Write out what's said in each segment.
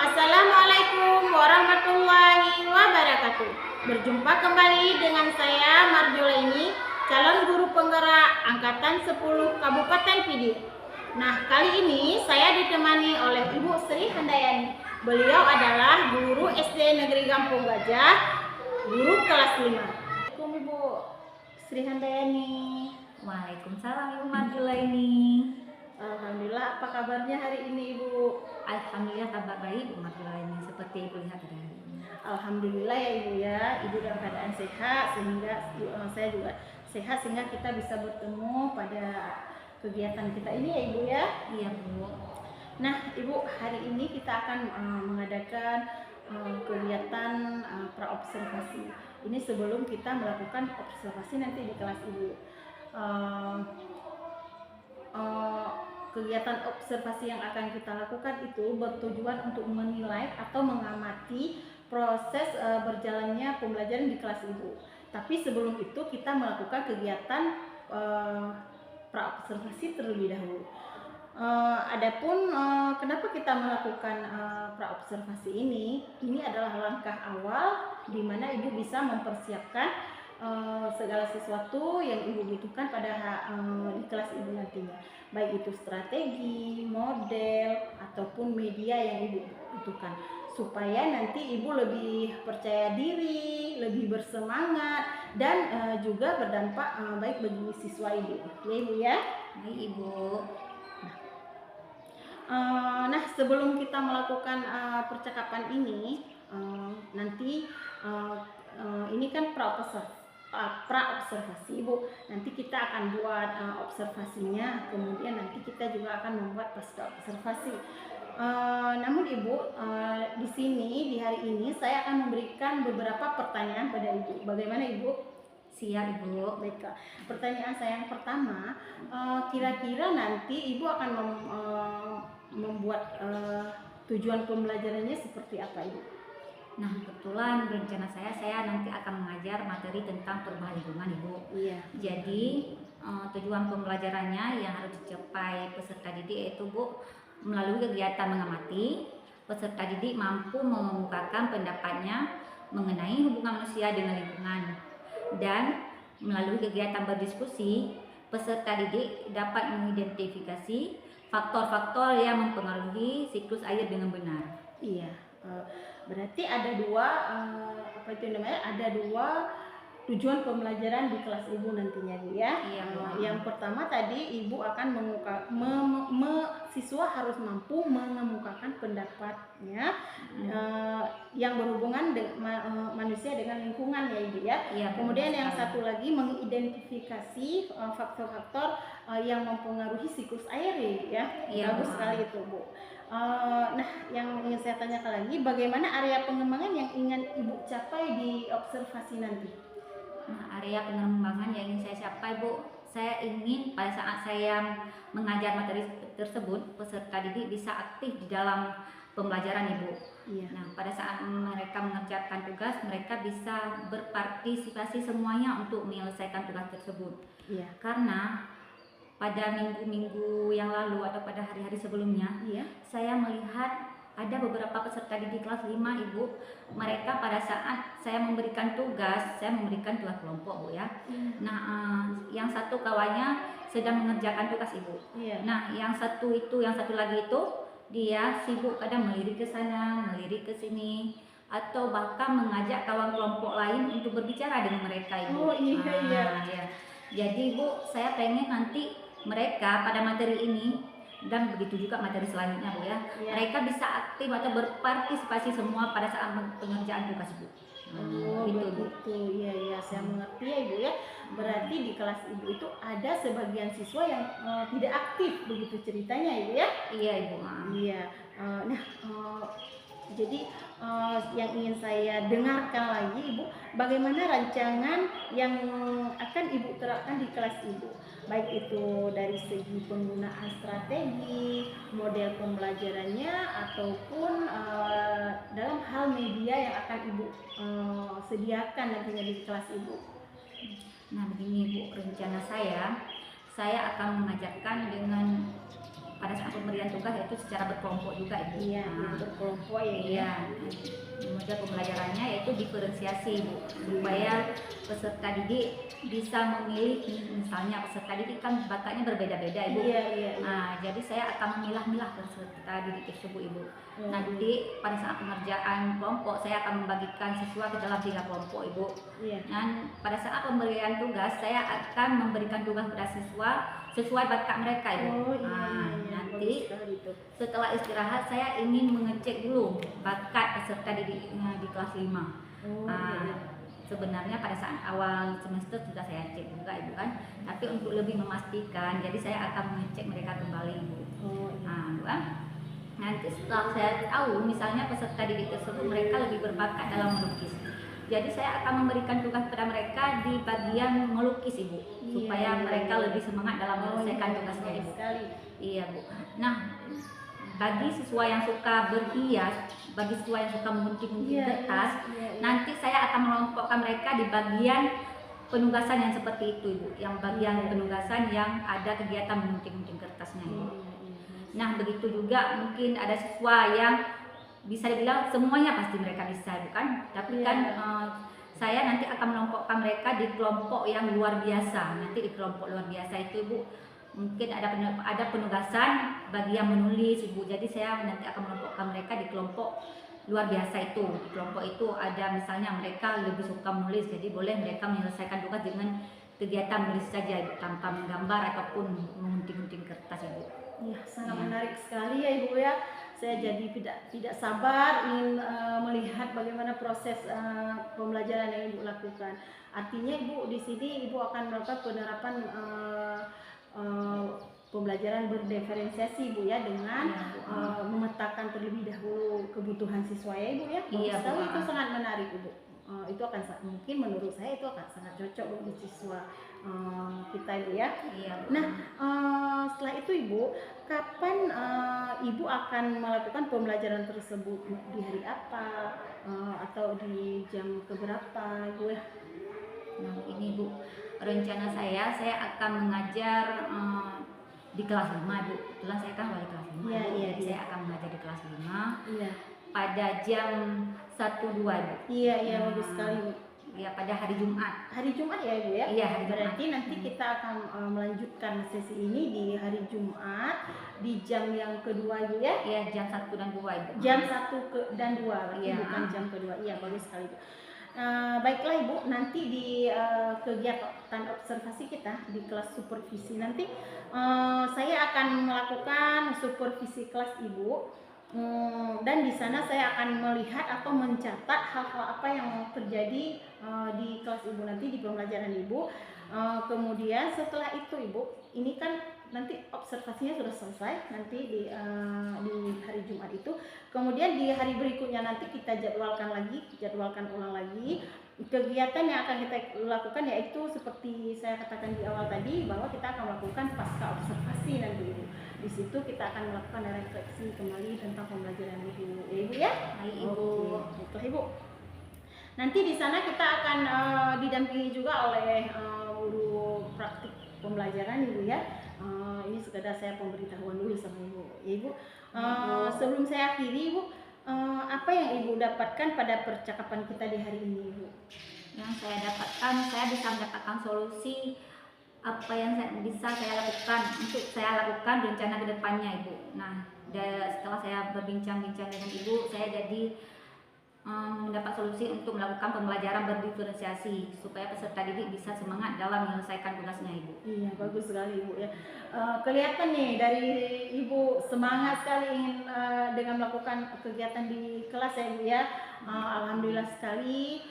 Assalamualaikum warahmatullahi wabarakatuh. Berjumpa kembali dengan saya Marjolaini, calon guru penggerak angkatan 10 Kabupaten Pidi. Nah, kali ini saya ditemani oleh Ibu Sri Handayani. Beliau adalah guru SD Negeri Gampung Gajah, guru kelas 5. Assalamualaikum Ibu Sri Handayani. Waalaikumsalam Ibu Marjolaini. Alhamdulillah, apa kabarnya hari ini Ibu? Alhamdulillah kabar baik Ibu Marjolaini, seperti Ibu lihat hari ini. Alhamdulillah ya Ibu ya, Ibu dalam keadaan sehat sehingga saya juga sehat sehingga kita bisa bertemu pada kegiatan kita ini ya Ibu ya. Iya Bu. Nah Ibu, hari ini kita akan mengadakan kegiatan praobservasi. Ini sebelum kita melakukan observasi nanti di kelas Ibu. Kegiatan observasi yang akan kita lakukan itu bertujuan untuk menilai atau mengamati proses berjalannya pembelajaran di kelas Ibu. Tapi sebelum itu kita melakukan kegiatan praobservasi terlebih dahulu. Adapun kenapa kita melakukan praobservasi ini adalah langkah awal di mana Ibu bisa mempersiapkan segala sesuatu yang Ibu butuhkan pada di kelas Ibu nantinya, baik itu strategi, model, ataupun media yang Ibu butuhkan, supaya nanti Ibu lebih percaya diri, lebih bersemangat, dan juga berdampak baik bagi siswa Ibu. Ya Ibu ya? Baik Ibu. Nah, sebelum kita melakukan percakapan ini, nanti ini kan praobservasi Ibu. Nanti kita akan buat observasinya, kemudian nanti kita juga akan membuat pasca observasi. Namun Ibu, di sini di hari ini saya akan memberikan beberapa pertanyaan pada Ibu. Bagaimana Ibu? Siap Ibu. Baiklah. Pertanyaan saya yang pertama, kira-kira nanti Ibu akan membuat tujuan pembelajarannya seperti apa Ibu? Nah, kebetulan rencana saya nanti akan mengajar materi tentang perubahan lingkungan Ibu. Iya. Jadi tujuan pembelajarannya yang harus dicapai peserta didik yaitu Bu, melalui kegiatan mengamati, peserta didik mampu mengemukakan pendapatnya mengenai hubungan manusia dengan lingkungan. Dan melalui kegiatan berdiskusi, peserta didik dapat mengidentifikasi faktor-faktor yang mempengaruhi siklus air dengan benar. Iya. Berarti ada dua ada dua tujuan pembelajaran di kelas Ibu nantinya Bu ya. Iya, yang pertama tadi Ibu akan siswa harus mampu mengemukakan pendapatnya yang berhubungan dengan manusia dengan lingkungan ya Ibu ya. Iya, kemudian yang satu lagi mengidentifikasi faktor-faktor yang mempengaruhi siklus air ya Ibu ya. Iya, bagus sekali itu Bu. Nah, yang ingin saya tanyakan lagi, bagaimana area pengembangan yang ingin Ibu capai di observasi nanti? Nah, area pengembangan yang ingin saya capai Bu, saya ingin pada saat saya mengajar materi tersebut, peserta didik bisa aktif di dalam pembelajaran Ibu. Iya. Nah, pada saat mereka mengerjakan tugas, mereka bisa berpartisipasi semuanya untuk menyelesaikan tugas tersebut. Iya. Karena pada minggu-minggu yang lalu atau pada hari-hari sebelumnya, Iya. saya melihat ada beberapa peserta didik kelas 5 Ibu, mereka pada saat saya memberikan tugas kelompok Bu ya. Nah, yang satu kawannya sedang mengerjakan tugas Ibu. Iya. Nah, yang satu lagi itu dia sibuk kadang melirik ke sana, melirik ke sini, atau bahkan mengajak kawan kelompok lain untuk berbicara dengan mereka Ibu. Oh iya, iya. Ya. Jadi Bu, saya pengen nanti mereka pada materi ini dan begitu juga materi selanjutnya Bu ya, Iya. mereka bisa aktif atau berpartisipasi semua pada saat pengerjaan tugas Bu. Oh Gitu Bu. begitu, iya saya mengerti ya Ibu ya. Berarti di kelas Ibu itu ada sebagian siswa yang tidak aktif begitu ceritanya Ibu ya? Iya Ibu. Iya. Nah, jadi yang ingin saya dengarkan lagi Ibu, bagaimana rancangan yang akan Ibu terapkan di kelas Ibu? Baik itu dari segi penggunaan strategi, model pembelajarannya, ataupun dalam hal media yang akan Ibu sediakan nantinya di kelas Ibu. Nah begini Bu, rencana saya akan mengajarkan dengan pada saat pemberian tugas yaitu secara berkelompok juga Ibu. Iya, berkelompok ya. Iya. Model pembelajarannya yaitu diferensiasi Bu, supaya peserta didik bisa memilih, misalnya peserta didik kan bakatnya berbeda-beda Ibu. Iya. Nah, jadi saya akan memilah-milah peserta didik tersebut Ibu. Nanti pada saat pengerjaan kelompok saya akan membagikan siswa ke dalam 3 kelompok Ibu. Iya. Dan pada saat pemberian tugas saya akan memberikan tugas pada siswa sesuai bakat mereka Ibu. Oh iya. Nanti setelah istirahat saya ingin mengecek dulu bakat peserta didik di kelas 5. Sebenarnya pada saat awal semester sudah saya cek juga Ibu kan, tapi untuk lebih memastikan jadi saya akan mengecek mereka kembali Ibu. Nanti setelah saya tahu misalnya peserta didik tersebut mereka lebih berbakat dalam melukis, jadi saya akan memberikan tugas kepada mereka di bagian melukis Ibu, supaya mereka lebih semangat dalam menyelesaikan tugasnya Ibu. Iya Bu. Nah, bagi siswa yang suka berhias, bagi siswa yang suka mengunting-unting kertas, nanti saya akan melompokkan mereka di bagian penugasan yang seperti itu Ibu, yang bagian penugasan yang ada kegiatan mengunting-unting kertasnya Ibu. Nah, begitu juga mungkin ada siswa yang bisa dibilang semuanya pasti mereka bisa bukan, tapi kan saya nanti akan melompokkan mereka di kelompok yang luar biasa. Nanti di kelompok luar biasa itu Ibu mungkin ada penugasan bagi yang menulis Ibu. Jadi saya nanti akan melompokkan mereka di kelompok luar biasa itu. Di kelompok itu ada misalnya mereka lebih suka menulis, jadi boleh mereka menyelesaikan tugas dengan kegiatan menulis saja Ibu, tanpa menggambar ataupun mengunting-unting kertas Ibu. Iya, sangat menarik sekali ya Ibu ya. Saya jadi tidak sabar ingin melihat bagaimana proses pembelajaran yang Ibu lakukan. Artinya Ibu di sini Ibu akan melakukan penerapan pembelajaran berdiferensiasi Ibu ya, dengan memetakan terlebih dahulu kebutuhan siswa ya Ibu ya. Iya, sekali itu sangat menarik Ibu. Itu akan mungkin menurut saya itu akan sangat cocok bagi siswa kita Ibu ya. Iya. Nah, setelah itu Ibu, kapan Ibu akan melakukan pembelajaran tersebut? Di hari apa? Atau di jam keberapa Ibu ya? Nah, ini Bu, rencana saya akan mengajar di kelas 5 Bu. Kebetulan saya kan wali kelas 5. Jadi saya akan mengajar di kelas 5. Iya. Pada jam 1-2 Bu. Iya, bagus sekali Bu. Ya, pada hari Jumat. Hari Jumat ya Ibu ya? Iya, hari Jumat. Berarti nanti kita akan melanjutkan sesi ini di hari Jumat di jam yang kedua Ibu ya? Iya, jam 1 dan 2 Ibu. Jam 1 dan 2 berarti bukan jam kedua. Iya, bagus sekali Bu. Baiklah Ibu, nanti di kegiatan observasi kita di kelas supervisi nanti saya akan melakukan supervisi kelas Ibu. Dan di sana saya akan melihat atau mencatat hal-hal apa yang terjadi di kelas Ibu nanti di pembelajaran Ibu. Kemudian setelah itu Ibu, ini kan nanti observasinya sudah selesai nanti di hari Jumat itu. Kemudian di hari berikutnya nanti kita jadwalkan ulang lagi kegiatan yang akan kita lakukan yaitu seperti saya katakan di awal tadi, bahwa kita akan melakukan pasca observasi nanti Ibu. Di situ kita akan melakukan refleksi kembali tentang pembelajaran Ibu. Ya Ibu ya? Baik Ibu. Itu Ibu. Nanti di sana kita akan didampingi juga oleh guru praktik pembelajaran Ibu ya. Ini sekedar saya pemberitahuan dulu sama Ibu. Ya Ibu. Sebelum saya akhiri Ibu, apa yang Ibu dapatkan pada percakapan kita di hari ini Ibu? Yang saya dapatkan, saya bisa mendapatkan solusi apa yang bisa saya lakukan untuk saya lakukan rencana ke depannya Ibu. Nah, setelah saya berbincang-bincang dengan Ibu, saya jadi mendapat solusi untuk melakukan pembelajaran berdiferensiasi supaya peserta didik bisa semangat dalam menyelesaikan tugasnya Ibu. Iya, bagus sekali Ibu ya. Kelihatan nih dari Ibu semangat sekali ingin dengan melakukan kegiatan di kelas ya Ibu ya. Alhamdulillah sekali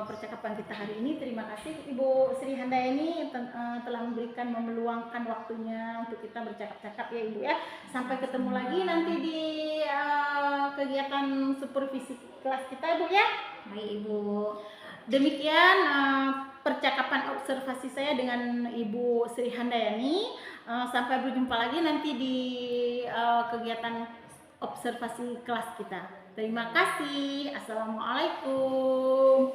percakapan kita hari ini. Terima kasih Ibu Sri Handayani telah meluangkan waktunya untuk kita bercakap-cakap ya Ibu ya. Sampai ketemu lagi nanti di kegiatan supervisi kelas kita Ibu ya. Baik Ibu. Demikian percakapan observasi saya dengan Ibu Sri Handayani. Sampai berjumpa lagi nanti di kegiatan observasi kelas kita. Terima kasih. Assalamualaikum.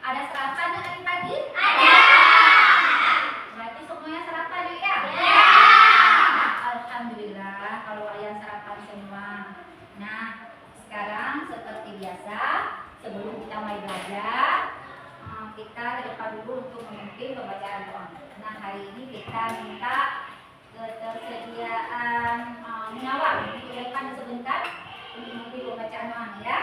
Ada sarapan dari pagi? Ada. Berarti semuanya sarapan ya? Ya. Alhamdulillah kalau kalian sarapan semua. Nah, sekarang seperti biasa sebelum kita mulai belajar, kita ke depan dulu untuk memimpin pembacaan doa. Nah, hari ini kita minta ketersediaan Munawar di depan sebentar untuk memimpin pembacaan doa ya.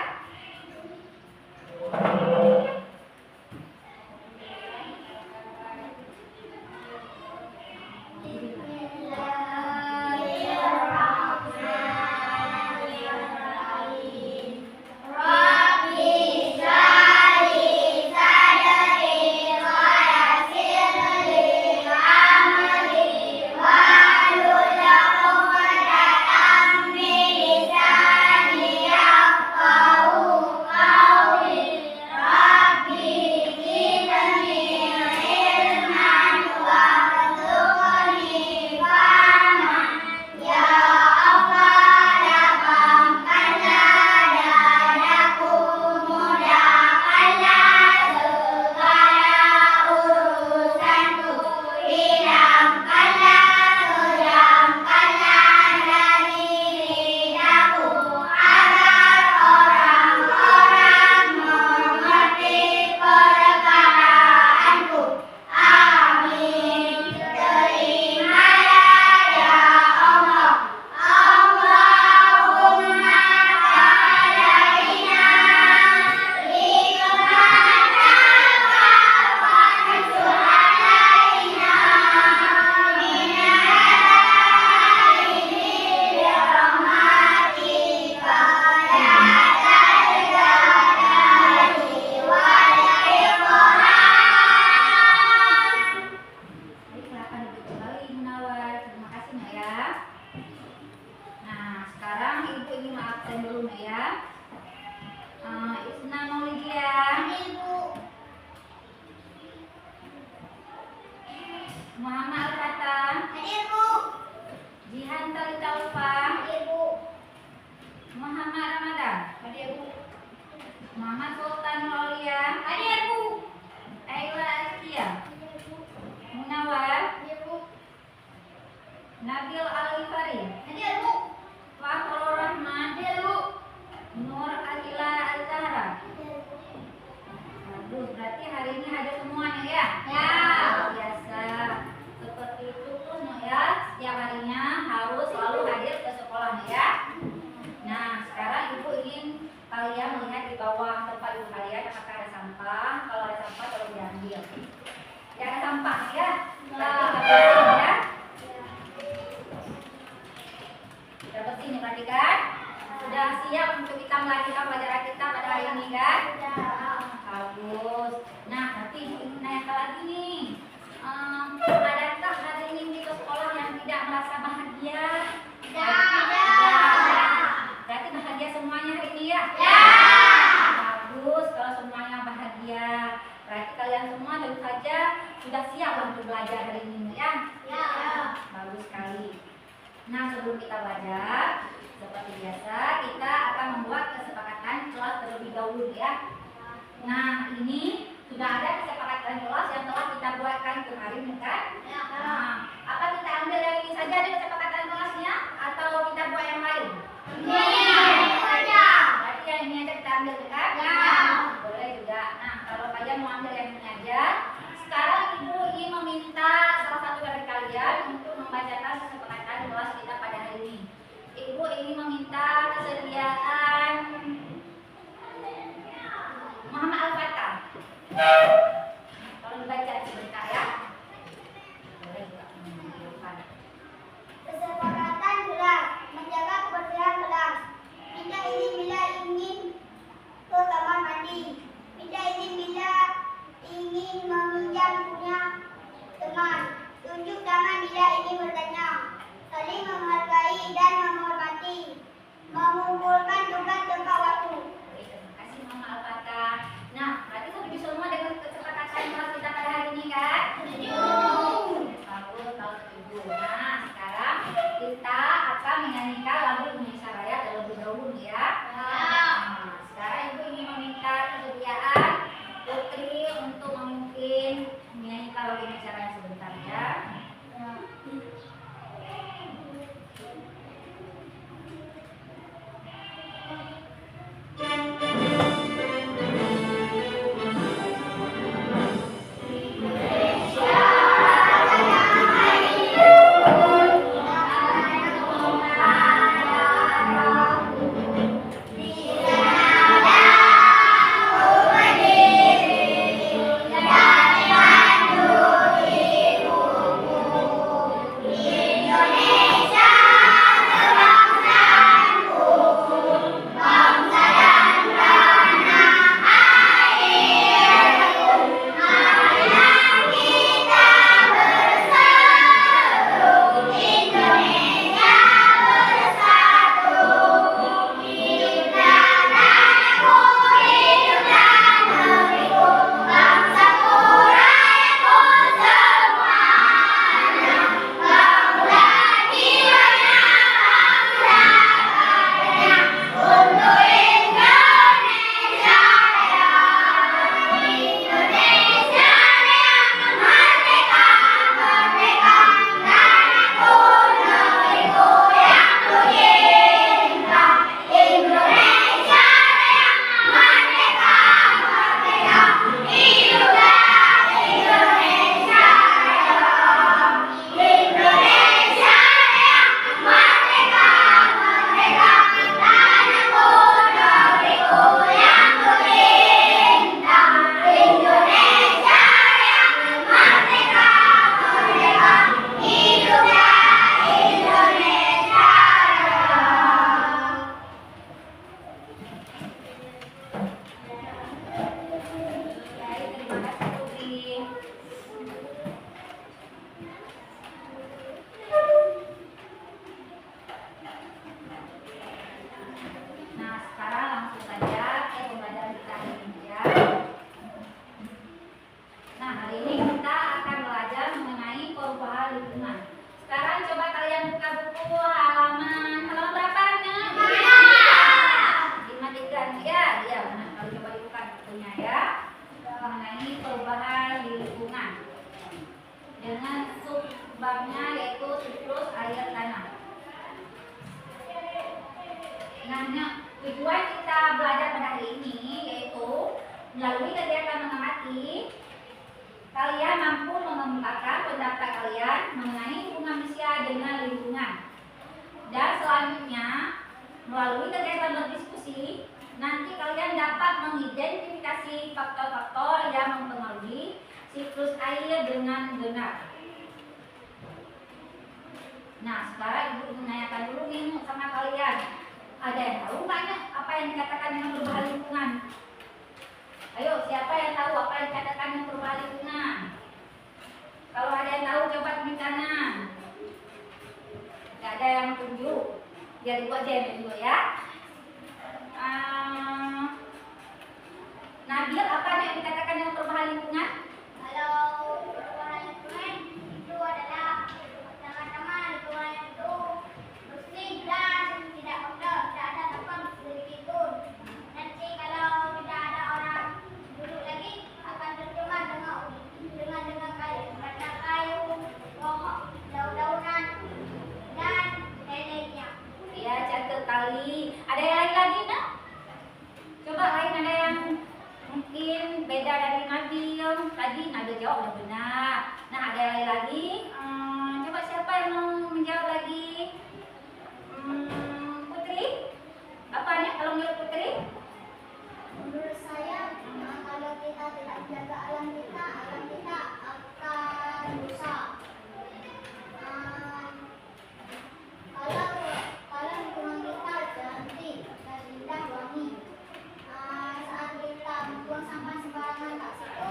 Muhammad Al-Fatah. Hadir Bu. Jihan Talita. Hadir Bu. Muhammad Ramadan. Hadir Bu. Muhammad Sultan Aulia. Hadir Bu. Ayla Askia. Hadir Bu. Munawar. Hadir Bu. Nabil Al-Ghifari. Hadir Bu. Fakhrul Rahman. Hadir Bu. Nur Akila Al-Zahra. Hadir Bu. Bagus, berarti hari ini hadir semuanya ya? Ya. Biasa. Seperti itu pun ya, setiap harinya harus selalu hadir ke sekolah ya. Nah, sekarang Ibu ingin kalian melihat di bawah tempat Ibu kalian apakah ada sampah. Kalau ada sampah, Ya. Sudah bersih nih perhatikan. Sudah siap untuk kita melanjutkan pelajaran kita pada hari ini kan? Bagus. Nah, tapi ingin nanya lagi nih. Adakah hari ini di sekolah yang tidak merasa bahagia? Berarti bahagia semuanya hari ini ya? Bagus, kalau semuanya bahagia. Berarti kalian semua tentu saja sudah siap untuk belajar hari ini ya? Bagus sekali. Nah, sebelum kita belajar, seperti biasa kita akan membuat kesepakatan kelas terlebih dahulu ya. Nah, ini sudah ada kesepakatan kelas yang telah kita buatkan kemarin kan? Nah, apa kita ambil yang ini saja ada kesepakatan kelasnya atau kita buat yang lain? Berarti yang ini aja kita ambil kan? Boleh juga. Nah, kalau kalian mau ambil yang ini aja, sekarang Ibu ingin meminta salah satu dari kalian untuk membacakan kesepakatan kelas kita pada hari ini. Ibu ingin meminta kesediaan Muhammad Al-Fatah. Kalau dibaca sebentar ya. Boleh juga menunjukkan. Kesepakatan kelas, menjaga kebersihan kelas. Kita izin bila ingin ke kamar mandi. Kita izin bila ingin meminjam punya teman. Tunjuk tangan bila ingin bertanya. Saling menghargai dan menghormati. Mengumpulkan tugas tepat waktu. Baik, terima kasih Mama Al-Fatah. Nah, berarti setuju semua dengan kesepakatan kelas kita pada hari ini kan? Bagus kalau setuju. Nah, sekarang kita akan menyanyikan lagu Indonesia Raya terlebih dahulu ya. Nah, sekarang Ibu ingin meminta kesediaan Putri untuk memimpin menyanyikan lagu Indonesia Raya sebentar ya. babnya yaitu siklus air tanah. Nah, tujuan kita belajar pada hari ini yaitu melalui kegiatan mengamati, kalian mampu mengemukakan pendapat kalian mengenai hubungan manusia dengan lingkungan. Dan selanjutnya, melalui kegiatan berdiskusi, nanti kalian dapat mengidentifikasi faktor-faktor yang mempengaruhi siklus air dengan benar. Nah, sekarang ibu menanyakan dulu nih sama kalian. Ada yang tahu nggak nih apa yang dikatakan dengan perubahan lingkungan? Ayo, siapa yang tahu apa yang dikatakan dengan perubahan lingkungan? Kalau ada yang tahu coba tunjuk kanan. Nggak ada yang tunjuk. Biar ibu aja yang tunjuk ya. Nabil, apa yang dikatakan dengan perubahan lingkungan? Kalau perubahan lingkungan itu adalah pertama-tama lingkungan itu bersih dan tidak kotor, tidak ada sampah sedikit pun. Nanti kalau tidak ada orang duduk lagi akan tercemar dengan kayu, pokok, daun-daunan dan lain-lainnya. Ya, cantik kali. Ada yang lain lagi nak? Coba lain ada yang mungkin beda dari Nabil. Tadi Nabil jawab udah benar. Nah, ada yang lain lagi. Coba siapa yang mau menjawab lagi? Putri? Apanya kalau menurut Putri? Menurut saya, kalau kita tidak jaga alam kita akan rusak. Kalau lingkungan kita cantik dan indah wangi, saat kita membuang sampah sembarangan tak situ,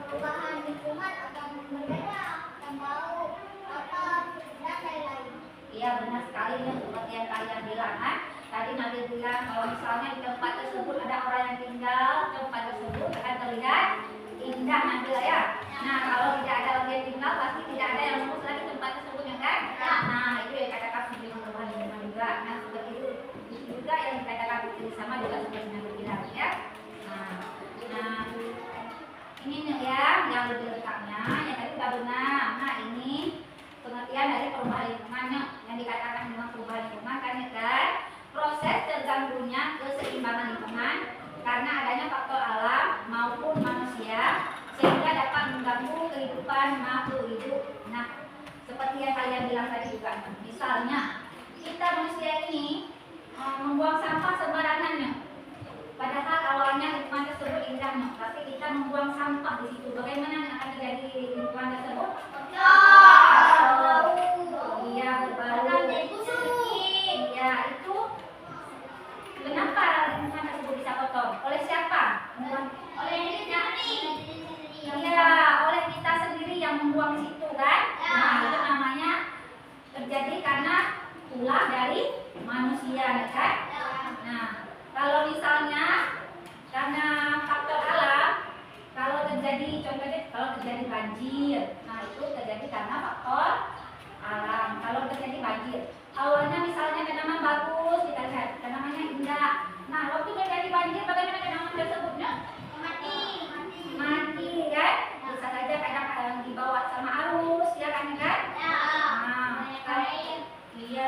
perubahan lingkungan akan berbeda, akan bau, kotor dan lain-lain. Iya, benar sekali nih seperti yang kalian bilang kan. Tadi Nabil bilang kalau misalnya di tempat tersebut ada orang yang tinggal, tempat tersebut akan terlihat indah Nabil ya. Nah, kalau tidak ada orang yang tinggal pasti tidak ada yang bagus lagi tempat tersebut ya kan? Nah, itu yang dikatakan dengan perubahan lingkungan juga. Nah, seperti itu juga yang dikatakan sama juga seperti Nabil bilang ya. Nah, ini nih ya yang lebih lengkapnya yang tadi sudah benar. Nah, ini pengertian dari perubahan lingkungannya yang dikatakan dengan perubahan lingkungan kan proses terganggunya keseimbangan lingkungan karena adanya faktor alam maupun manusia sehingga dapat mengganggu kehidupan makhluk hidup. Nah, seperti yang kalian bilang tadi juga, misalnya kita manusia ini membuang sampah sembarangannya, padahal awalnya lingkungan tersebut indahnya, tapi kita membuang sampah di situ. Bagaimana yang akan terjadi di lingkungan tersebut? Iya, berbau. Iya, itu kenapa lingkungan tersebut bisa kotor? Oleh siapa? Oleh diri sendiri. Iya, oleh kita sendiri yang membuang di situ kan? Nah, itu namanya terjadi karena ulah dari manusia ya kan? Nah, kalau misalnya karena faktor alam, kalau terjadi contohnya kalau terjadi banjir, nah itu terjadi karena faktor alam. Kalau terjadi banjir, awalnya misalnya tanaman bagus, kita lihat tanamannya indah. Nah, waktu terjadi banjir, bagaimana tanaman tersebutnya? Mati kan? Bisa saja kadang dibawa sama arus, ya kan? Nah, iya.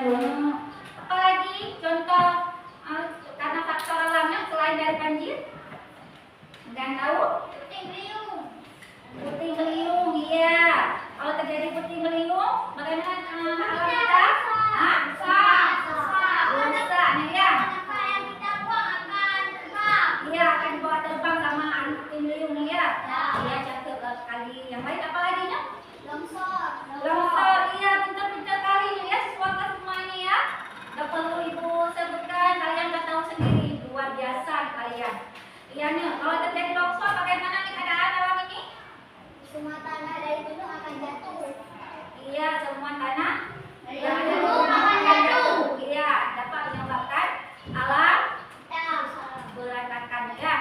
Apalagi contoh karena faktor alamnya selain dari banjir? Ada yang tahu? Puting beliung, iya. Kalau terjadi puting beliung, bagaimana alam kita? Rusak, nih ya. Iya, akan dibawa terbang sama puting beliung nih ya. Iya, cantik sekali. Yang lain apa lagi nya? Longsor, iya, pintar-pintar kali nih ya siswa semuanya ya. Gak perlu ibu sebutkan, kalian gak tahu sendiri. Luar biasa kalian. Iya nih, kalau terjadi longsor, bagaimana nih keadaan alam ini? Semua tanah dari gunung akan jatuh. Iya, semua tanah Dari gunung akan jatuh. Iya, dapat menyebabkan alam berantakan ya.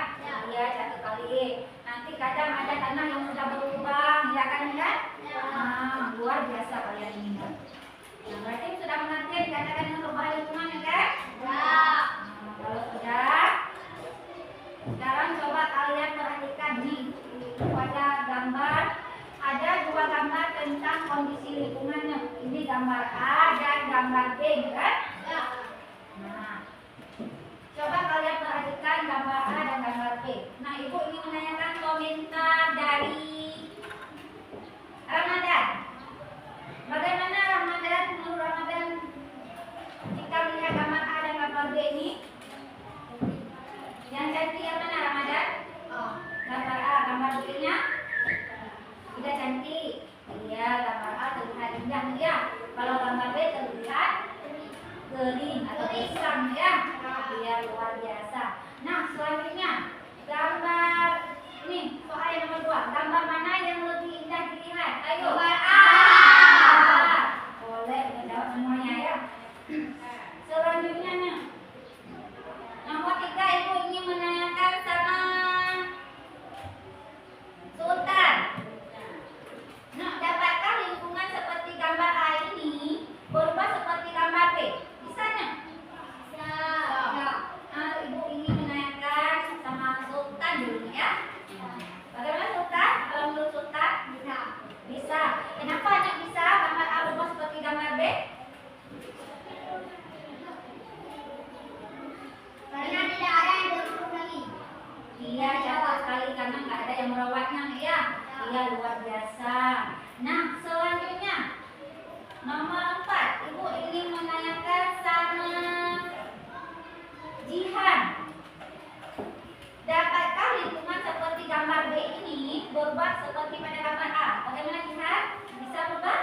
Iya, satu kali. Nanti kadang ada tanah yang sudah berlubang, ya kan ya? Nah, luar biasa kalian ini. Nah, berarti sudah mengerti dikatakan dengan perubahan lingkungan ya kan? Nah, kalau sudah, sekarang coba kalian perhatikan nih pada gambar. Ada dua gambar tentang kondisi lingkungannya. Ini gambar A dan gambar B kan? Nah, coba kalian perhatikan gambar A dan gambar B. Nah, ibu ingin menanyakan komentar dari Ramadan. Bagaimana Ramadan, menurut Ramadan jika melihat gambar A dan gambar B ini? Yang cantik yang mana Ramadan? Gambar A, gambar B-nya tidak cantik. Iya, gambar A terlihat indah ya. Kalau gambar B terlihat kering atau pisang ya. Iya, luar biasa. Nah, selanjutnya gambar ini soal yang nomor 2. Gambar mana yang lebih indah dilihat? Ayo. Gambar A. Boleh menjawab semuanya ya. Selanjutnya nih. Nomor 3, Ibu ingin menanyakan sama Sultan. Nah, dapatkah lingkungan seperti gambar A ini berubah seperti gambar B? Bisa nggak? Bisa. Ibu ingin menanyakan sama Sultan dulu ya. Bagaimana Sultan? Kalau menurut Sultan? Bisa. Bisa. Kenapa hanya bisa gambar A berubah seperti gambar B? Karena tidak ada yang berurut lagi. Iya, cepat sekali karena nggak ada yang merawatnya ya. Iya, luar biasa. Nah, selanjutnya nomor 4, Ibu ingin menanyakan sama Jihan. Dapatkah lingkungan seperti gambar B ini berubah seperti pada gambar A? Bagaimana Jihan? Bisa berubah?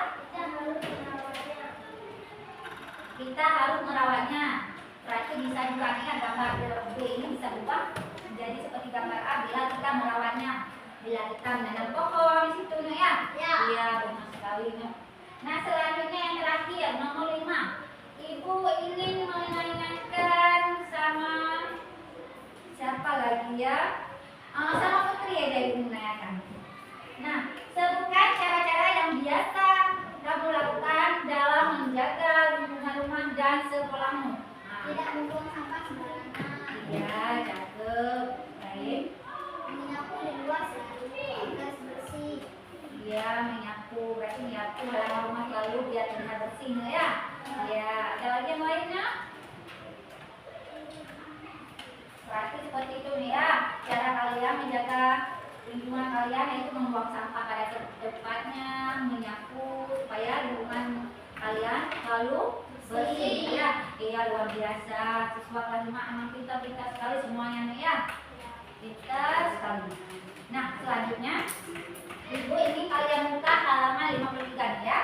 Kita harus merawatnya. Berarti bisa juga nih ya, gambar B ini bisa berubah menjadi seperti gambar A bila kita merawatnya. Bila kita menanam pohon di situ ya. Iya, benar sekali nih. Nah, selanjutnya yang terakhir nomor 5. Ibu ingin menanyakan sama siapa lagi ya? Sama Putri ya dari Ibu menanyakan. Nah, sebutkan cara-cara yang biasa kamu lakukan dalam menjaga lingkungan rumah dan sekolahmu. Tidak membuang sampah sembarangan. Iya, cakep. Baik. Menyapu di luar selalu agar bersih. Iya, menyapu. Berarti menyapu halaman rumah selalu biar terlihat bersih ya. Iya, ada lagi yang lainnya? Berarti seperti itu nih ya. Cara kalian menjaga lingkungan kalian yaitu membuang sampah pada tempatnya, menyapu supaya lingkungan kalian selalu bersih ya. Iya, luar biasa. Siswa kelas 5 emang pintar-pintar sekali semuanya nih ya. Pintar sekali. Nah, selanjutnya Ibu ini kalian buka halaman 53 nih ya.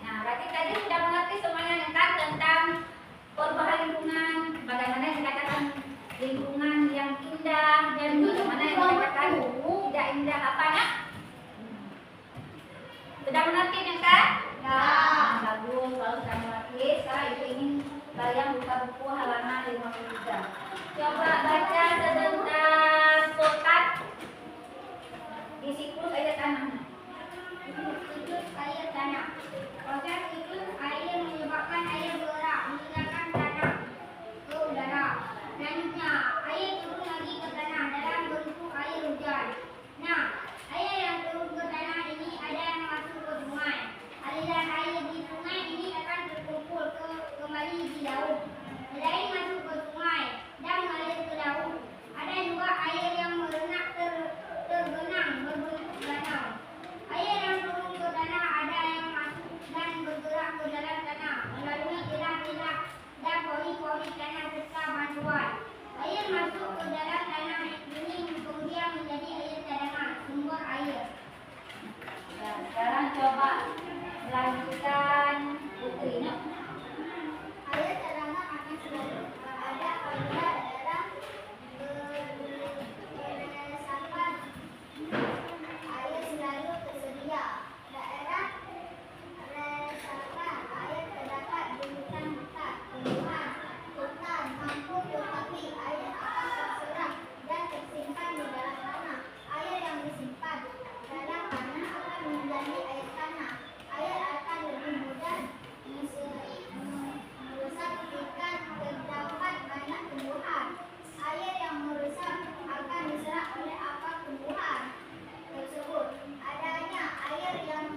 Nah, berarti tadi sudah mengerti semuanya nih kan tentang perubahan lingkungan, bagaimana yang dikatakan lingkungan yang indah dan bagaimana yang dikatakan tidak indah apanya? Sudah mengerti nih kan? Ya. Bagus, kalau sudah mengerti, sekarang Ibu ingin kalian buka buku halaman 53. Coba baca sebentar Sultan di siklus air tanah. Siklus air tanah. Proses siklus air menyebabkan air bergerak meninggalkan tanah ke udara. Selanjutnya, air turun lagi ke tanah dalam bentuk air hujan. Nah, air yang turun ke tanah ini ada yang masuk ke sungai. Aliran air di sungai ini akan terkumpul kembali di laut. Selain masuk ke sungai dan mengalir ke laut, ada juga air yang merenak tergenang berbentuk danau. Air yang turun ke tanah ada yang masuk dan bergerak ke dalam tanah melalui celah-celah dan pori-pori tanah serta bantuan. Air masuk ke dalam tanah ini kemudian menjadi air cadangan, sumber air. Nah, sekarang coba lanjutkan Putri. Air cadangan akan selalu ada apabila daerah beresapan. Air selalu tersedia. Daerah resapan air terdapat di hutan-hutan, tumbuhan, hutan, kampung, tetapi air akan terserap dan tersimpan di dalam tanah. Air yang disimpan dalam tanah akan menjadi air tanah. Air akan lebih mudah meresap jika terdapat banyak tumbuhan. Air yang meresap akan diserap oleh akar tumbuhan tersebut. Adanya air yang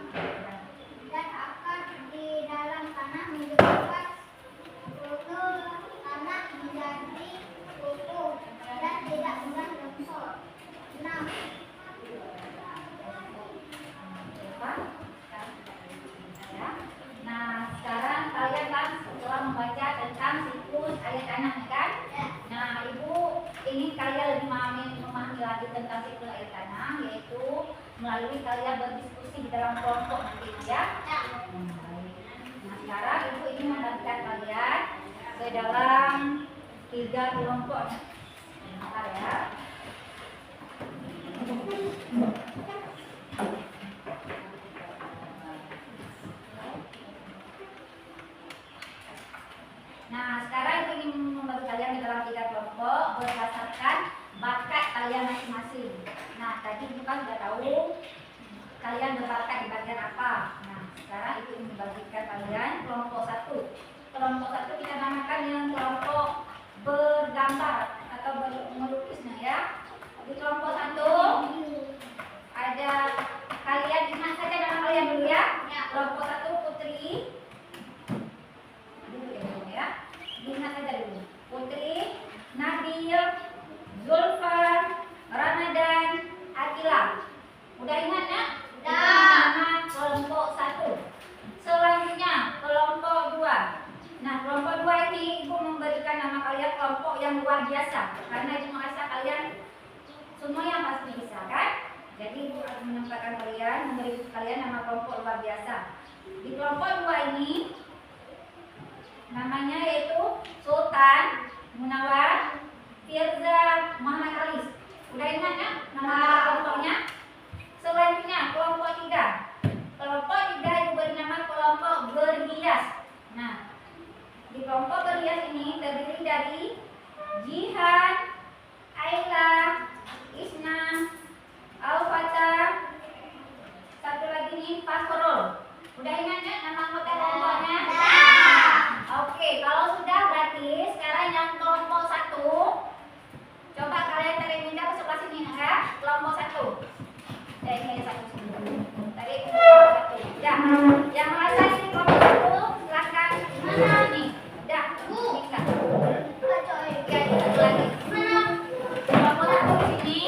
dan akar di dalam tanah menyebabkan tanah menjadi kukuh dan tidak mudah longsor. Nah, Nah, sekarang kalian kan setelah membaca tentang siklus air tanah kan? Nah, Ibu ingin kalian lebih memahami lagi tentang siklus air tanah, yaitu melalui kalian berdiskusi di dalam kelompok nanti ya. Baik. Nah, dalam 3 kelompok. Bentar ya. Nah, sekarang Ibu ingin membagi kalian di dalam 3 kelompok berdasarkan bakat kalian masing-masing. Nah, tadi Ibu kan sudah tahu kalian berbakat di bagian apa. Nah, sekarang Ibu ingin membagikan kalian kelompok 1. Kelompok 1 kita namakan yang kelompok bergambar atau melukisnya ya. Di kelompok 1 ada kalian ingat saja nama kalian dulu ya. Kelompok 1 Putri. Ingat saja dulu. Putri, Nabil, Zulfan, Ramadan, Akila. Udah ingat ya? Nama kelompok 1. Selanjutnya kelompok 2. Nah, kelompok 2 ini Ibu memberikan nama kalian kelompok yang luar biasa. Karena Ibu merasa kalian semua yang pasti bisa kan? Jadi Ibu akan menempatkan kalian, memberi kalian nama kelompok luar biasa. Di kelompok 2 ini namanya yaitu Sultan, Munawar, Firza, Muhammad Alis. Udah ingat ya nama kelompoknya? Selanjutnya kelompok 3. Kelompok 3 Ibu beri nama kelompok berhias. Nah, di kelompok berhias ini terdiri dari Jihan, Aila, Isna, Al-Fatah, satu lagi nih Fakrul. Udah ingat ya nama anggota kelompoknya? Oke, kalau sudah berarti sekarang yang kelompok 1 coba kalian tarik pindah ke sebelah sini ya. Kelompok 1. Ini satu sini. Tarik kelompok 1. Ya. Yang merasa ini kelompok 1 silakan mana nih? Dah. Bisa. Ya, satu lagi. Kelompok 1 di sini.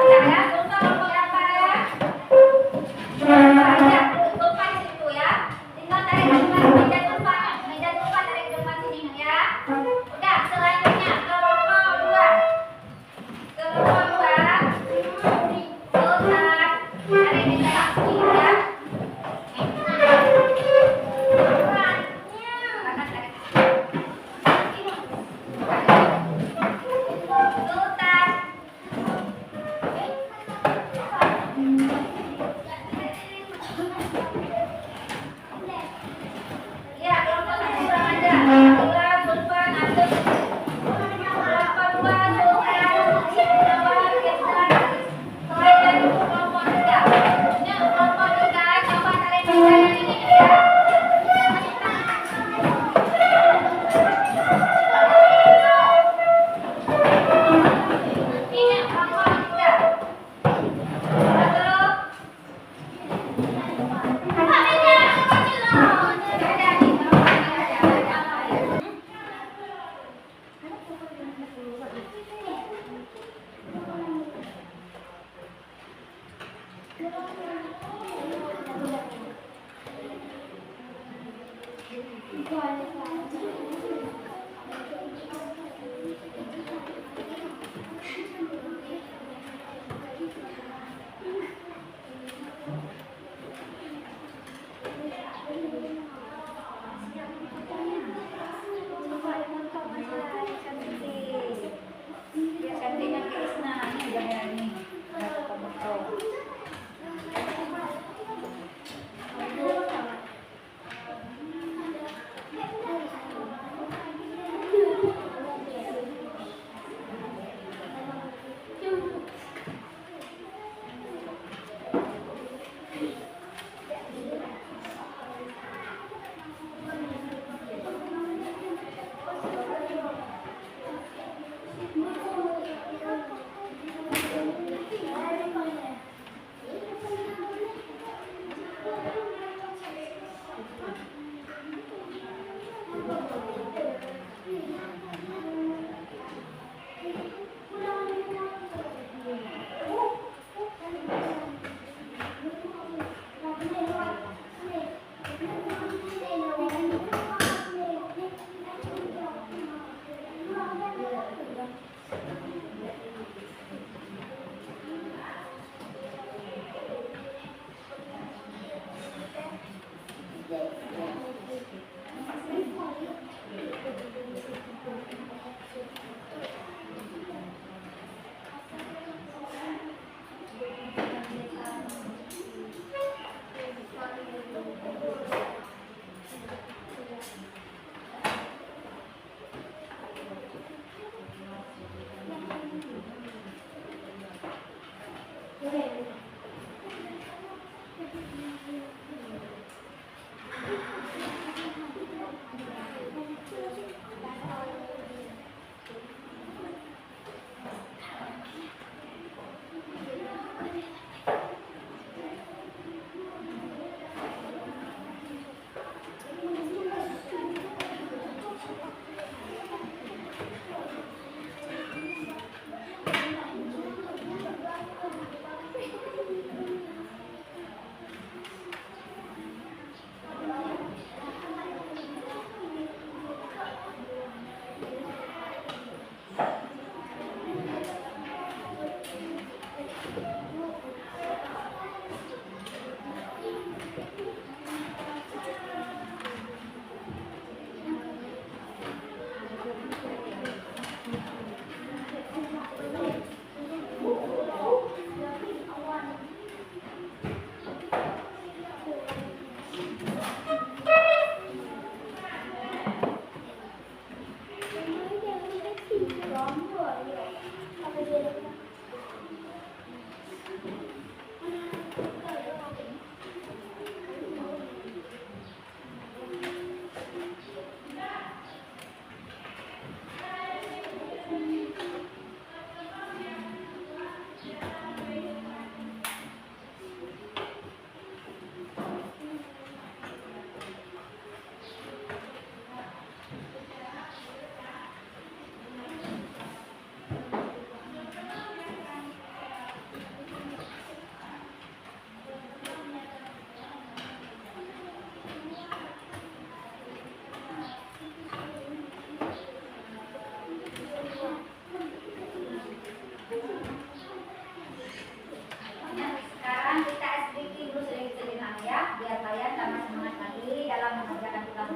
Ya, contoh kelompok apa ya? Ya, lupa di situ ya. Tinggal tarik meja depan. Meja depan tarik ke depan sini ya. Udah, selanjutnya kelompok 2. Kelompok 2. Sultan tarik meja sini ya. Sultan. Ya, kelompok 1 Ramadan. Akila, Zulfan, Asep. Kelompok 2 Sultan, Munawar, Firza, Alis. Selain dari itu kelompok 3. Ini kelompok 3 coba tarik meja yang ini ya. Ini kelompok 3. Lalu cantiknya Krisna ini udah merah nih.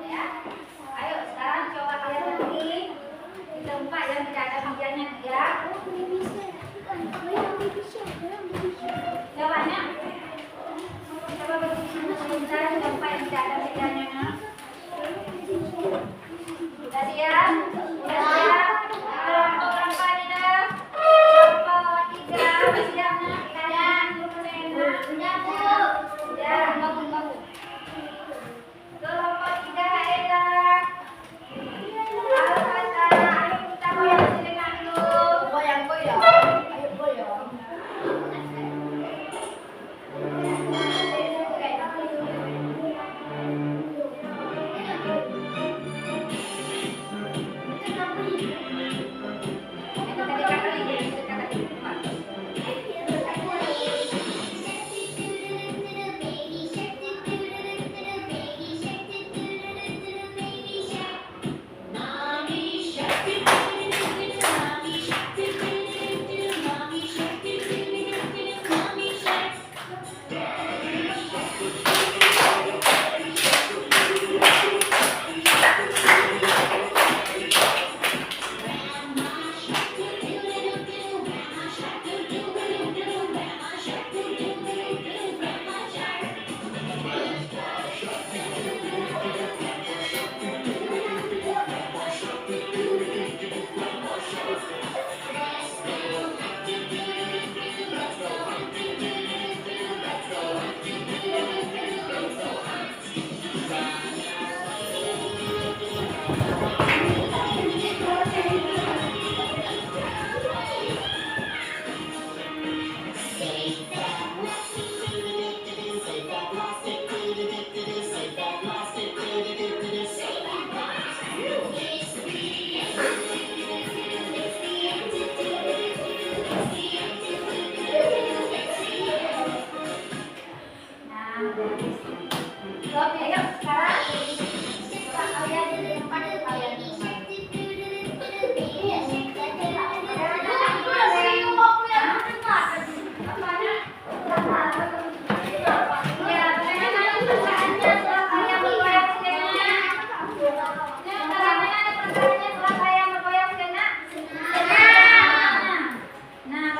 ya. Ayo sekarang coba kalian berdiri di tempat yang tidak ada mejanya ya. Jawabnya. Coba berdiri sebentar di tempat yang tidak ada mejanya. Sudah siap? Sudah siap? Kelompok berapa ini dah? Kelompok 3 siap nak? Kanan, sudah bangun. Kelompok 3 enak. Ayo kita goyang sejenak dulu. Goyang-goyang. Ayo goyang. Nah,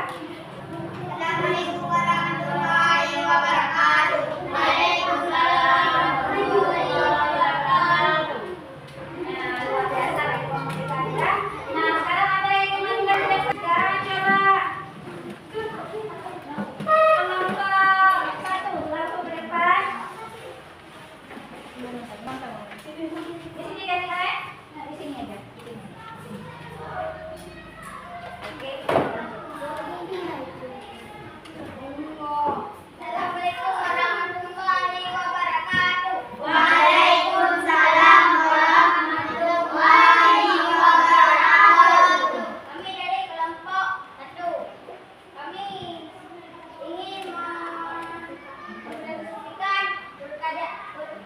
Assalamualaikum warahmatullahi wabarakatuh. Waalaikumsalam warahmatullahi wabarakatuh. Nah, luar biasa respon kita ya. Nah, sekarang ada yang ingin kita sekarang coba kelompok satu langsung ke depan. Di sini kan ya? Nah, di sini aja. Di sini. Oke. Assalamualaikum warahmatullahi wabarakatuh. Waalaikumsalam warahmatullahi wabarakatuh. Kami dari kelompok 1. Kami ingin mempresentasikan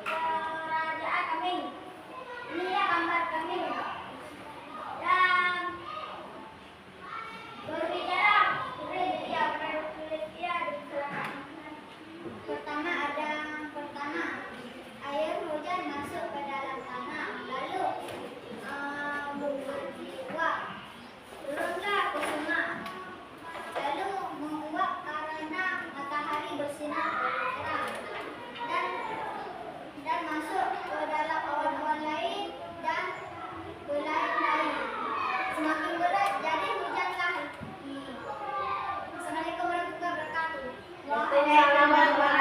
kerajaan kami. Ini ya gambar kami. Dan berbicara pertama air hujan masuk ke dalam tanah, lalu menguap, turunlah ke sungai, lalu menguap karena matahari bersinar terang dan masuk ke dalam awan-awan lain dan belain-lain. Semakin berat jadi hujanlah. Assalamualaikum warahmatullahi wabarakatuh. Waalaikumsalam warahmatullahi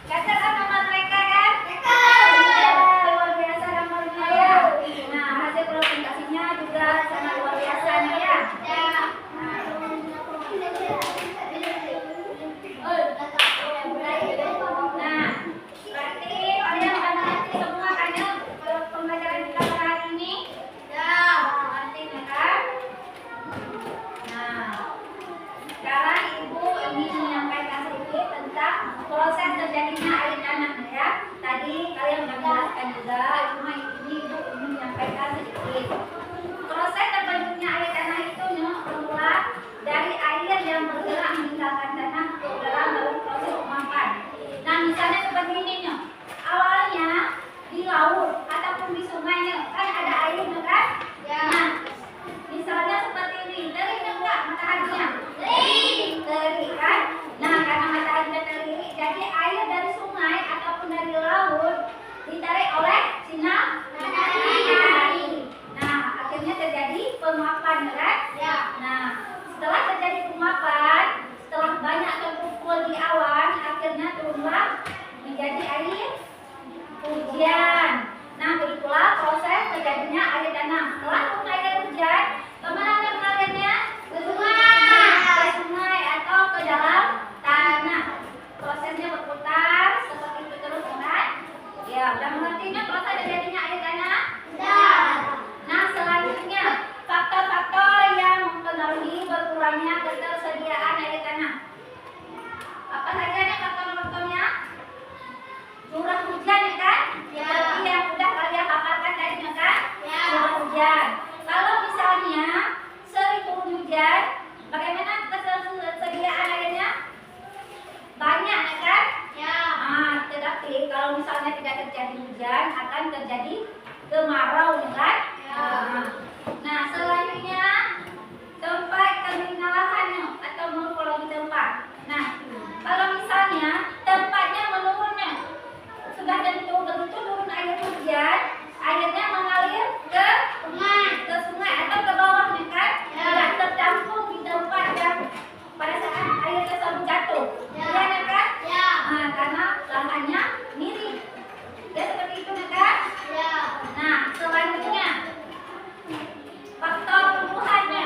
Catat kan nomor mereka kan? Luar biasa gambarnya ya. Nah, hasil presentasinya juga sangat luar biasa nih ya. Nah, berarti kalian udah mengerti semua kan ya pembelajaran kita pada hari ini? Mengerti kan? Nah, sekarang Ibu ingin menyampaikan sedikit tentang proses terjadinya air tanah ya. Tadi kalian sudah menjelaskan juga, cuma ini Ibu ingin menyampaikan sedikit. Proses terbentuknya air tanah itu bermula dari air yang bergerak meninggalkan tanah ke dalam melalui proses penguapan. Nah, misalnya seperti ini nih. Awalnya di laut ataupun di sungai kan ada airnya kan? Nah, misalnya seperti ini, terik enggak mataharinya? Terik kan? Nah, karena mataharinya terik, jadi air dari sungai ataupun dari laut ditarik oleh sinar matahari. Nah, akhirnya terjadi penguapan kan? Nah, setelah terjadi penguapan, setelah banyak terkumpul di awan, akhirnya turunlah menjadi air hujan. Nah, begitulah proses terjadinya air tanah. Setelah turun air hujan, kemana akan mengalirnya? Ke sungai atau ke dalam tanah. Prosesnya berputar seperti itu terus kan? Ya, udah mengertinya proses terjadinya air tanah? Nah, selanjutnya faktor-faktor yang mempengaruhi berkurangnya ketersediaan air tanah. Apa saja nih faktor-faktornya? Curah hujan ya kan? Seperti yang udah kalian paparkan tadi ya kan? Curah hujan. Kalau misalnya sering turun hujan, bagaimana ketersediaan airnya? Banyak ya kan? Tetapi kalau misalnya tidak terjadi hujan, akan terjadi kemarau ya kan? Nah, selanjutnya tempat kemiringan lahannya atau morfologi tempat. Nah, kalau misalnya tempatnya menurunnya, sudah tentu begitu turun air hujan, airnya mengalir ke sungai atau ke bawahnya kan? Tidak tercampur di tempat yang pada saat air tersebut jatuh. Iya kan? Nah, karena lahannya miring. Ya seperti itu kan? Nah, selanjutnya faktor tumbuhannya.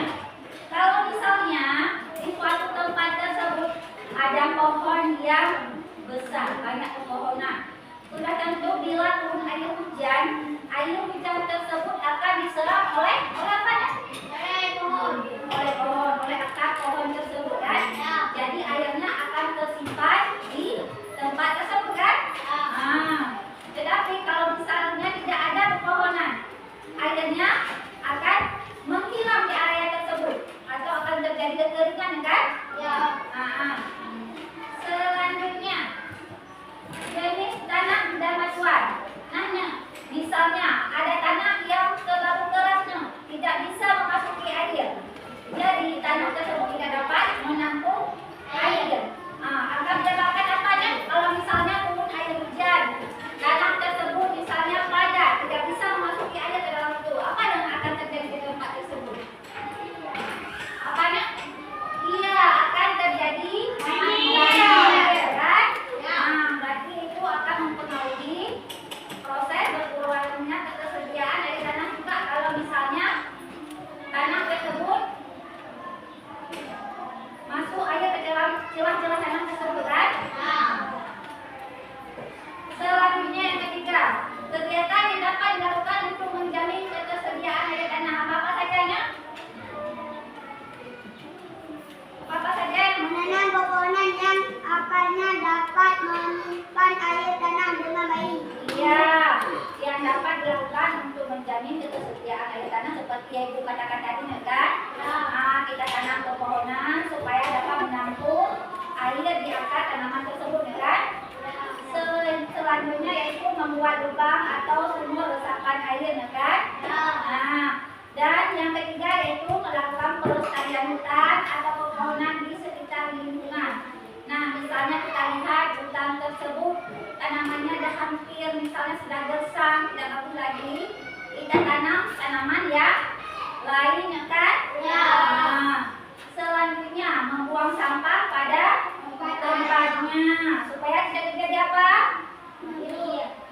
Kalau misalnya di suatu tempat tersebut ada pohon yang besar, banyak pepohonan, sudah tentu bila turun air hujan tersebut akan diserap oleh apa ya? Oleh akar pohon tersebut kan? Jadi airnya akan tersimpan di tempat tersebut kan? Tetapi kalau misalnya tidak ada pepohonan, airnya akan menghilang di area tersebut atau akan terjadi kekeringan kan? Selanjutnya jenis tanah dan batuan. Nah, menjamin ketersediaan air tanah seperti yang Ibu katakan tadi kan? Kita tanam pepohonan supaya dapat menampung air di akar tanaman tersebut kan? Selanjutnya yaitu membuat lubang atau sumur resapan air kan? Dan yang ketiga yaitu melakukan pelestarian hutan atau pepohonan di sekitar lingkungan. Nah, misalnya kita lihat hutan tersebut tanamannya sudah hampir misalnya sudah gersang, tidak bagus lagi, kita tanam tanaman yang lain kan? Selanjutnya membuang sampah pada tempatnya supaya tidak terjadi apa?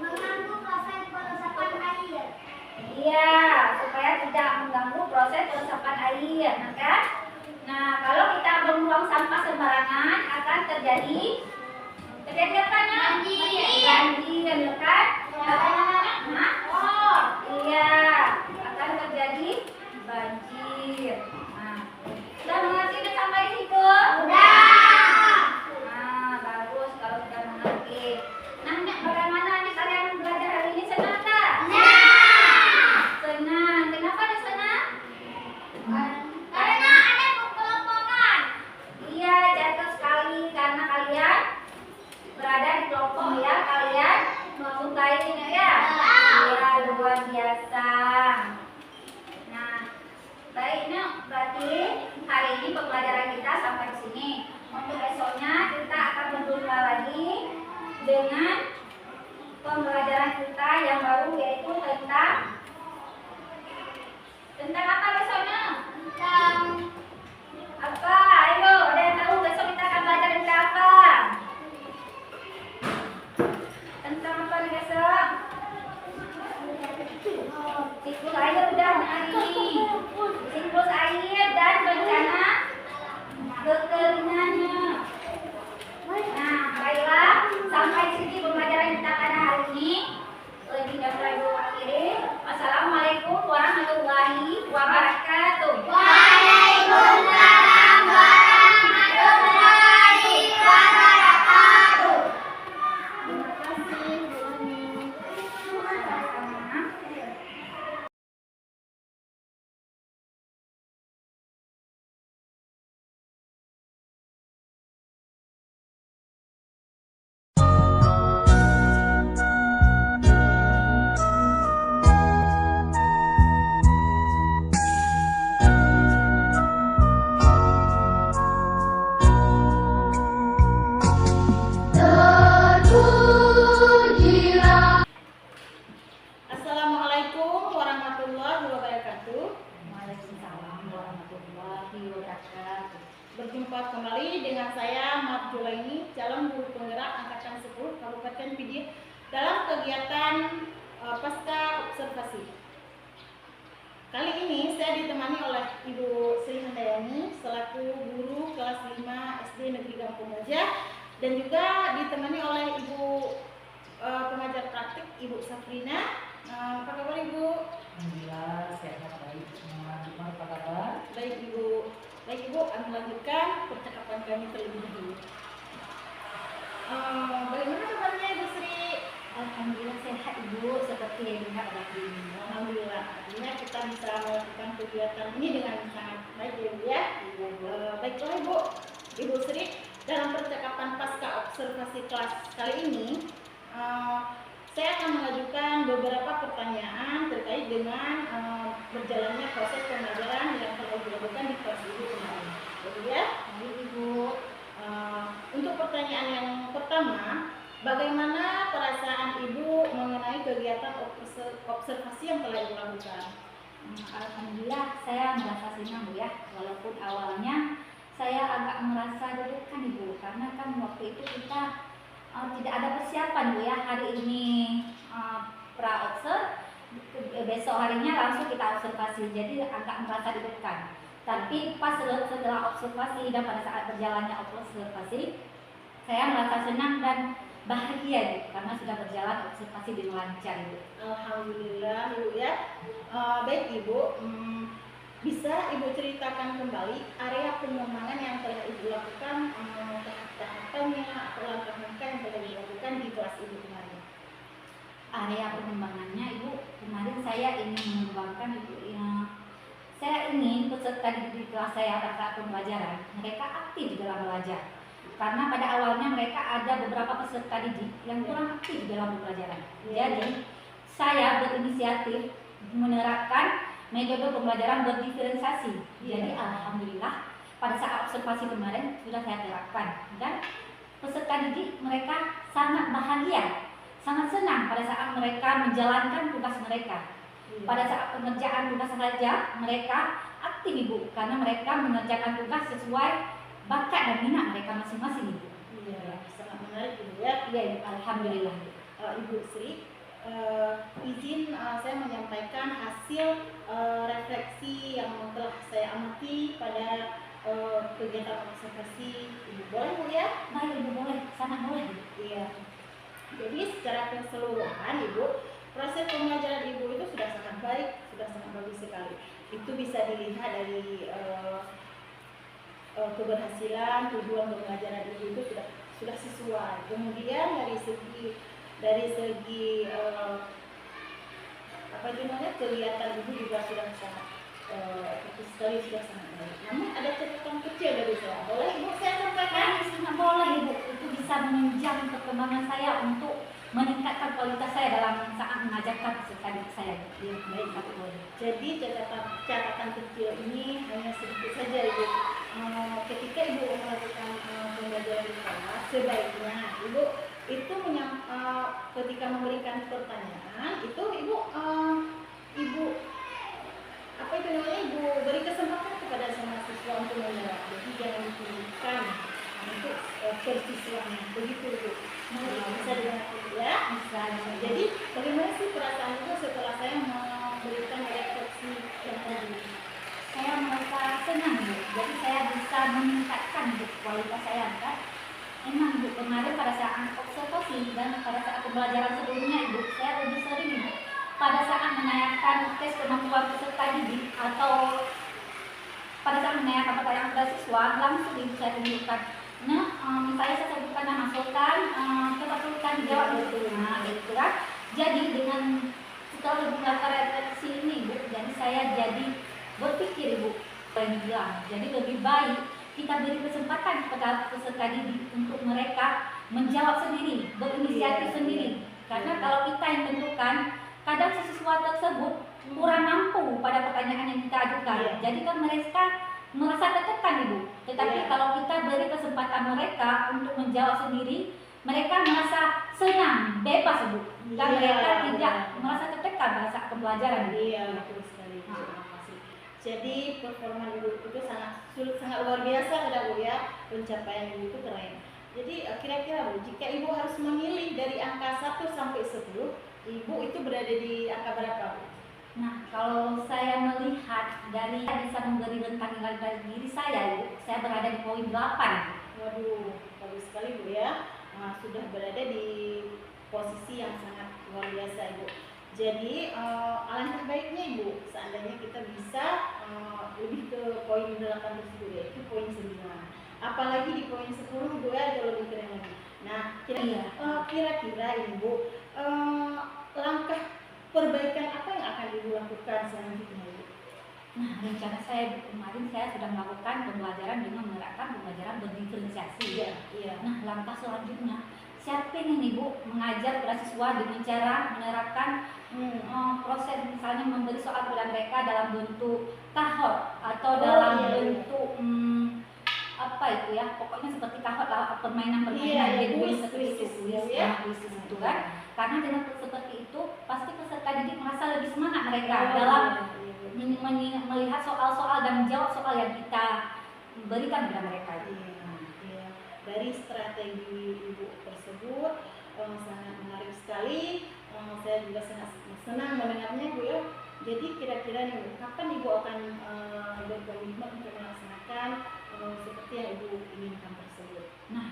Mengganggu proses peresapan air. Iya, supaya tidak mengganggu proses peresapan air, kan? Nah, kalau kita membuang sampah sembarangan akan terjadi apa nak? Banjir, kan? Iya, akan terjadi banjir. Nah, sudah mengerti dan sampai di situ? Bagus kalau sudah mengerti. Nah, bagaimana nih kalian belajar hari ini, senang tak? Senang. Kenapa ada senang? Karena ada pengelompokan. Iya, jatuh sekali karena kalian berada di kelompok ya, kalian menyukai ini ya. Iya, luar biasa. Nah, baiknya berarti hari ini pembelajaran kita sampai di sini. Untuk besoknya kita akan berjumpa lagi dengan pembelajaran kita yang baru yaitu tentang apa besoknya? Apa? Ayo, ada yang tahu besok kita akan belajar tentang apa? Tentang apa nih besok? Siklus air udah hari ini. Siklus air dan bencana kekeringannya. Nah, baiklah, sampai sini pembelajaran kita pada hari ini. Lebih dahulu akhiri. Wassalamualaikum warahmatullahi wabarakatuh. Waalaikumsalam warahmatullahi wabarakatuh. Terima kasih Bu Ani. Assalamualaikum warahmatullahi wabarakatuh. Waalaikumsalam warahmatullahi wabarakatuh. Berjumpa kembali dengan saya Mat Julaini, calon guru penggerak angkatan 10 Kabupaten Pidi dalam kegiatan pasca observasi. Kali ini saya ditemani oleh Ibu Sri Handayani selaku guru kelas 5 SD Negeri Kampung Gajah dan juga ditemani oleh Ibu pengajar praktik Ibu Safrina. Apa kabar Ibu? Alhamdulillah sehat baik semua. Gimana apa kabar? Baik Ibu. Baik Ibu, kami lanjutkan percakapan kami terlebih dahulu. Bagaimana kabarnya Ibu Sri? Alhamdulillah sehat Ibu, seperti yang dilihat pada ini. Alhamdulillah, artinya kita bisa melakukan kegiatan ini dengan sangat baik ya Ibu ya. Baiklah Ibu, Ibu Sri, dalam percakapan pasca observasi kelas kali ini, saya akan mengajukan beberapa pertanyaan terkait dengan berjalannya proses pembelajaran yang telah dilakukan di kelas Ibu kemarin. Jadi ya, Ibu. Untuk pertanyaan yang pertama, bagaimana perasaan Ibu mengenai kegiatan observasi yang telah Ibu lakukan? Alhamdulillah saya merasa senang Bu ya, walaupun awalnya saya agak merasa deg-degan Ibu, karena kan waktu itu kita tidak ada persiapan Bu ya. Hari ini pra-observ, besok harinya langsung kita observasi, jadi agak merasa deg-degan. Tapi pas setelah observasi dan pada saat berjalannya observasi, saya merasa senang dan bahagia karena sudah berjalan observasi dengan lancar Ibu. Alhamdulillah Ibu ya. Baik Ibu, bisa Ibu ceritakan kembali area pengembangan yang telah Ibu lakukan, tahap-tahapannya atau langkah-langkah yang telah dilakukan di kelas Ibu kemarin? area pengembangannya Ibu, kemarin saya ingin mengembangkan Ibu, saya ingin peserta didik kelas saya pada saat pembelajaran mereka aktif di dalam belajar, karena pada awalnya mereka ada beberapa peserta didik yang kurang aktif di dalam pembelajaran. Jadi saya berinisiatif menerapkan metode pembelajaran berdiferensiasi. Jadi alhamdulillah pada saat observasi kemarin sudah saya terapkan, dan peserta didik mereka sangat bahagia, sangat senang pada saat mereka menjalankan tugas mereka. Pada saat pengerjaan tugas saja mereka aktif Ibu, karena mereka mengerjakan tugas sesuai bakat dan minat mereka masing-masing Ibu. Iya, sangat menarik Ibu ya. Iya Ibu, alhamdulillah. Ibu Sri, izin saya menyampaikan hasil refleksi yang telah saya amati pada kegiatan observasi Ibu. Boleh Bu ya? Baik Ibu, boleh, sangat boleh. Iya. Jadi secara keseluruhan Ibu, proses pembelajaran Ibu itu sudah sangat baik, sudah sangat bagus sekali. Itu bisa dilihat dari keberhasilan tujuan pembelajaran Ibu itu sudah sesuai. Kemudian dari segi apa namanya, kelihatan Ibu juga sudah sangat fokus sekali, sudah sangat baik. Namun ada catatan kecil dari saya. Boleh Ibu saya sampaikan? Sangat boleh Ibu, itu bisa menunjang perkembangan saya untuk meningkatkan kualitas saya dalam saat mengajarkan peserta didik saya. Ya, baik Ibu. Jadi catatan kecil ini hanya sedikit saja Ibu. Ketika Ibu melakukan pembelajaran di kelas, sebaiknya Ibu itu ketika memberikan pertanyaan itu Ibu apa itu namanya, Ibu beri kesempatan kepada sama siswa untuk menjawab. Jadi jangan ditunggukan untuk persiswaannya. Begitu Ibu. Bisa dimengerti ya? Bisa. Jadi bagaimana sih perasaan Ibu setelah saya memberikan refleksi yang tadi? Saya merasa senang Bu, jadi saya bisa meningkatkan Bu, kualitas saya kan. Emang Bu, kemarin pada saat observasi dan pada saat pembelajaran sebelumnya Ibu, saya lebih sering Ibu pada saat menanyakan tes kemampuan peserta didik atau pada saat menanyakan pertanyaan kepada siswa, langsung Ibu saya tunjukkan. Nah, misalnya saya sebutkan nama sultan, kita perlukan dijawab gitu. Nah, gitu kan. Jadi dengan setelah lebih melakukan refleksi ini Bu, jadi saya jadi berpikir Ibu, yang bilang, jadi lebih baik kita beri kesempatan kepada peserta didik untuk mereka menjawab sendiri, berinisiatif sendiri. Karena kalau kita yang tentukan, kadang siswa tersebut kurang mampu pada pertanyaan yang kita ajukan. Jadi kan mereka merasa tertekan Ibu. Tetapi kalau kita beri kesempatan mereka untuk menjawab sendiri, mereka merasa senang, bebas Ibu. Dan mereka tidak merasa tertekan pada saat pembelajaran. Iya, betul sekali. Jadi performa Ibu itu sangat luar biasa ada Bu ya, pencapaian Ibu itu keren. Jadi kira-kira Bu, jika Ibu harus memilih dari angka 1 sampai 10, Ibu itu berada di angka berapa Bu? Nah, kalau saya melihat dari bisa memberi rentang nilai dari diri saya, Ibu, saya berada di poin 8. Waduh, bagus sekali Bu ya. Sudah berada di posisi yang sangat luar biasa Ibu. Jadi alangkah baiknya Ibu seandainya kita bisa lebih ke poin 8 tersebut, yaitu poin 9. Apalagi di poin 10 Ibu ya, jauh lebih keren lagi. Nah, kira-kira Ibu langkah perbaikan apa yang akan Ibu lakukan selanjutnya Ibu? Nah, rencana saya kemarin saya sudah melakukan pembelajaran dengan menerapkan pembelajaran berdiferensiasi. Iya. Nah, langkah selanjutnya saya ingin Ibu mengajar para siswa dengan cara menerapkan proses, misalnya memberi soal kepada mereka dalam bentuk tahot atau dalam bentuk apa itu ya, pokoknya seperti tahot lah, permainan-permainan kuis seperti itu ya, kuis itu kan. Karena dengan seperti itu pasti peserta didik merasa lebih semangat mereka dalam melihat soal-soal dan menjawab soal yang kita berikan kepada mereka. Dari strategi Ibu tersebut sangat menarik sekali. Saya juga sangat senang mendengarnya Bu ya. Jadi kira-kira nih, kapan Ibu akan berkomitmen untuk melaksanakan seperti yang Ibu inginkan tersebut? Nah,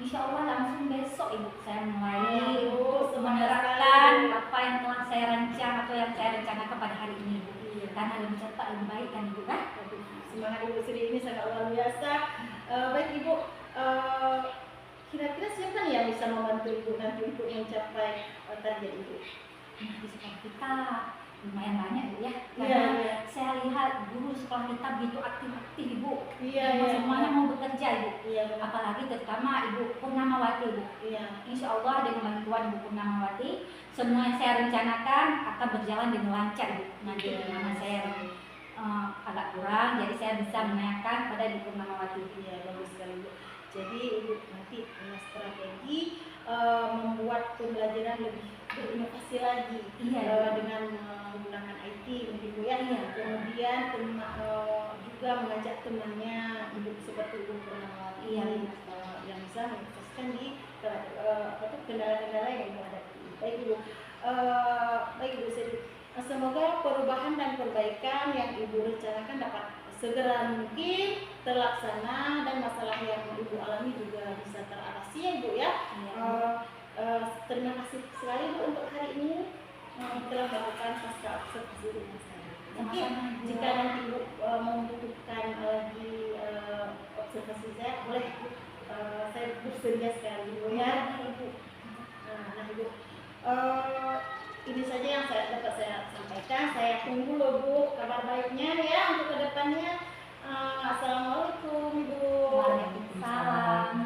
insya Allah langsung besok Ibu saya mulai untuk menerapkan apa yang telah saya rancang atau yang saya rencanakan pada hari ini Ibu. Karena lebih cepat lebih baik kan Ibu kan? Semangat Ibu Sri ini sangat luar biasa. Baik Ibu, Kira-kira siapa nih yang bisa membantu Ibu nanti untuk mencapai target Ibu? Nah, di sekolah kita lumayan banyak Bu ya, Iya, karena iya. saya lihat guru sekolah kita begitu aktif-aktif Ibu. Iya, Semuanya mau bekerja Ibu. Iya, benar. Apalagi terutama Ibu Purnamawati Bu. Iya. Insya Allah dengan bantuan Ibu Purnamawati, semua yang saya rencanakan akan berjalan dengan lancar Bu. Nanti nama saya agak kurang, jadi saya bisa menanyakan pada Ibu Purnamawati. Iya, bagus sekali Bu. Jadi Ibu nanti punya strategi membuat pembelajaran lebih berinovasi lagi. Iya. Dengan menggunakan IT mungkin Bu ya. Iya. Kemudian juga mengajak temannya Ibu seperti Ibu Purnamawati. Iya. Yang bisa menginvestasikan di kendala-kendala yang Ibu hadapi. Baik Ibu. Baik Ibu Sri. Semoga perubahan dan perbaikan yang Ibu rencanakan dapat segera mungkin terlaksana dan masalah yang Ibu alami juga bisa teratasi ya Ibu ya. Terima kasih sekali Bu untuk hari ini telah melakukan pasca observasi dengan saya. Mungkin jika nanti Ibu membutuhkan lagi observasi saya, boleh Bu. Saya bersedia sekali Bu ya. Ibu. Nah Ibu. Ini saja yang dapat saya sampaikan. Saya tunggu loh Bu kabar baiknya ya untuk kedepannya. Assalamualaikum Ibu. Waalaikumsalam.